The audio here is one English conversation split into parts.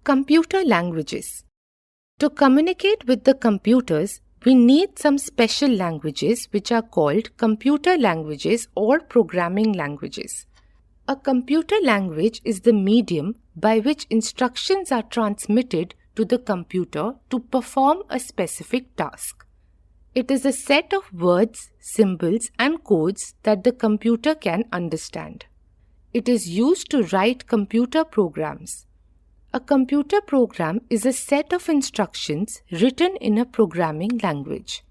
Computer languages. To communicate with the computers, we need some special languages which are called computer languages or programming languages. A computer language is the medium by which instructions are transmitted to the computer to perform a specific task. It is a set of words, symbols, and codes that the computer can understand. It is used to write computer programs. A computer program is a set of instructions written in a programming language.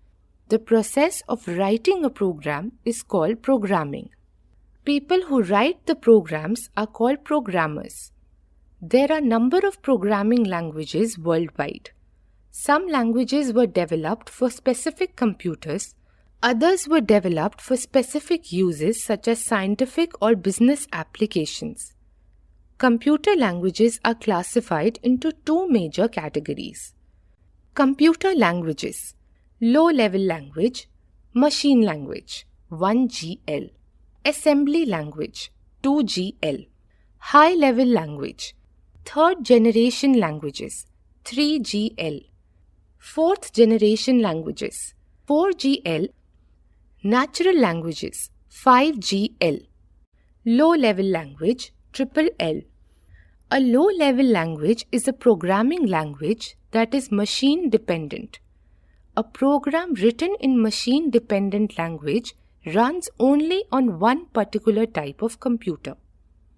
The process of writing a program is called programming. People who write the programs are called programmers. There are a number of programming languages worldwide. Some languages were developed for specific computers, others were developed for specific uses such as scientific or business applications. Computer languages are classified into two major categories. Computer languages: low-level language, machine language, 1GL, assembly language, 2GL, high-level language, third-generation languages, 3GL, fourth-generation languages, 4GL, natural languages, 5GL, low-level language, triple L. A low-level language is a programming language that is machine-dependent. A program written in machine-dependent language runs only on one particular type of computer.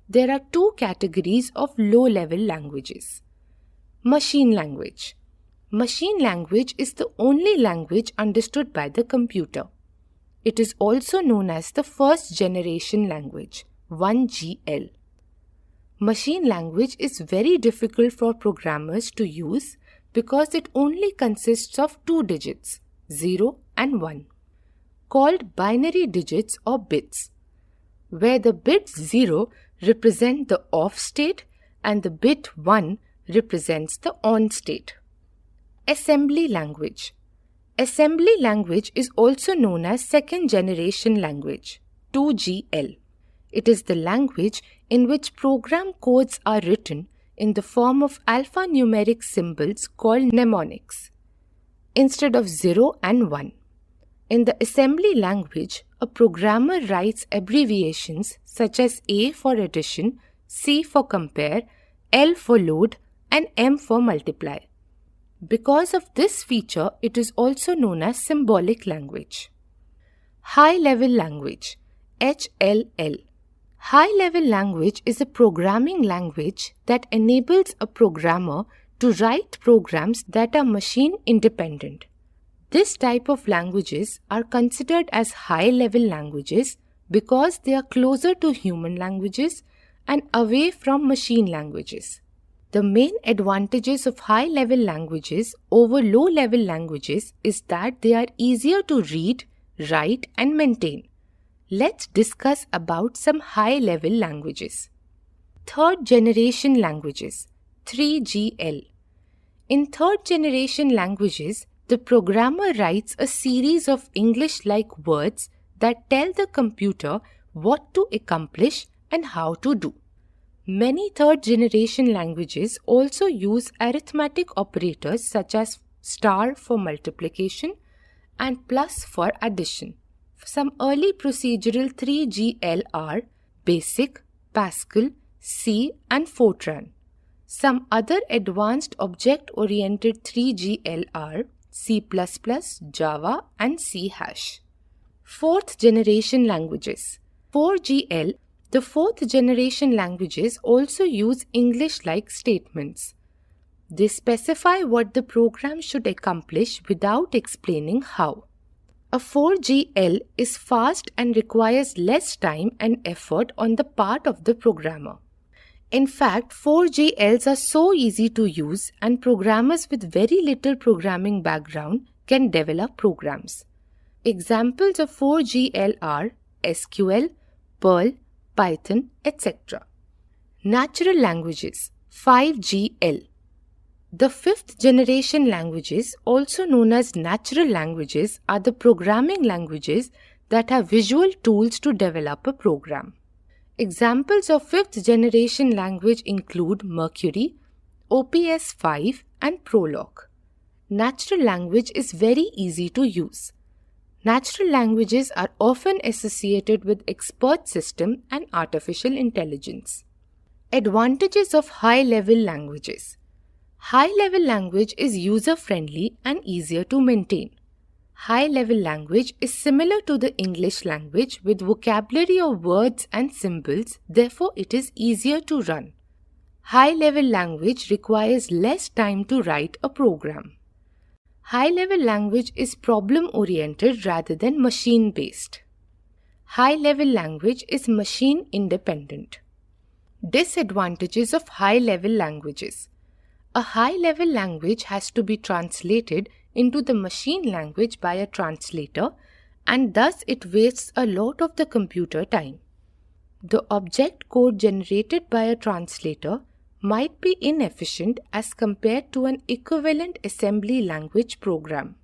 There are two categories of low-level languages. Machine language. Machine language is the only language understood by the computer. It is also known as the first-generation language, 1GL. Machine language is very difficult for programmers to use because it only consists of two digits, 0 and 1, called binary digits or bits, where the bit 0 represents the off state and the bit 1 represents the on state. Assembly language. Assembly language is also known as second generation language, 2GL. It is the language in which program codes are written in the form of alphanumeric symbols called mnemonics, instead of 0 and 1. In the assembly language, a programmer writes abbreviations such as A for addition, C for compare, L for load, and M for multiply. Because of this feature, it is also known as symbolic language. High-level language, HLL. High-level language is a programming language that enables a programmer to write programs that are machine-independent. This type of languages are considered as high-level languages because they are closer to human languages and away from machine languages. The main advantages of high-level languages over low-level languages is that they are easier to read, write, and maintain. Let's discuss about some high-level languages. Third-generation languages, 3GL. In third-generation languages, the programmer writes a series of English-like words that tell the computer what to accomplish and how to do. Many third-generation languages also use arithmetic operators such as star for multiplication and plus for addition. Some early procedural 3GL are BASIC, Pascal, C, and Fortran. Some other advanced object-oriented 3GL are C++, Java, and C#. Fourth-generation languages, 4GL. The fourth-generation languages also use English-like statements. They specify what the program should accomplish without explaining how. A 4GL is fast and requires less time and effort on the part of the programmer. In fact, 4GLs are so easy to use and programmers with very little programming background can develop programs. Examples of 4GL are SQL, Perl, Python, etc. Natural languages, 5GL. The fifth-generation languages, also known as natural languages, are the programming languages that have visual tools to develop a program. Examples of fifth-generation language include Mercury, OPS 5 and Prolog. Natural language is very easy to use. Natural languages are often associated with expert system and artificial intelligence. Advantages of high-level languages. High-level language is user-friendly and easier to maintain. High-level language is similar to the English language with vocabulary of words and symbols, therefore it is easier to run. High-level language requires less time to write a program. High-level language is problem-oriented rather than machine-based. High-level language is machine-independent. Disadvantages of high-level languages. A high-level language has to be translated into the machine language by a translator, and thus it wastes a lot of the computer time. The object code generated by a translator might be inefficient as compared to an equivalent assembly language program.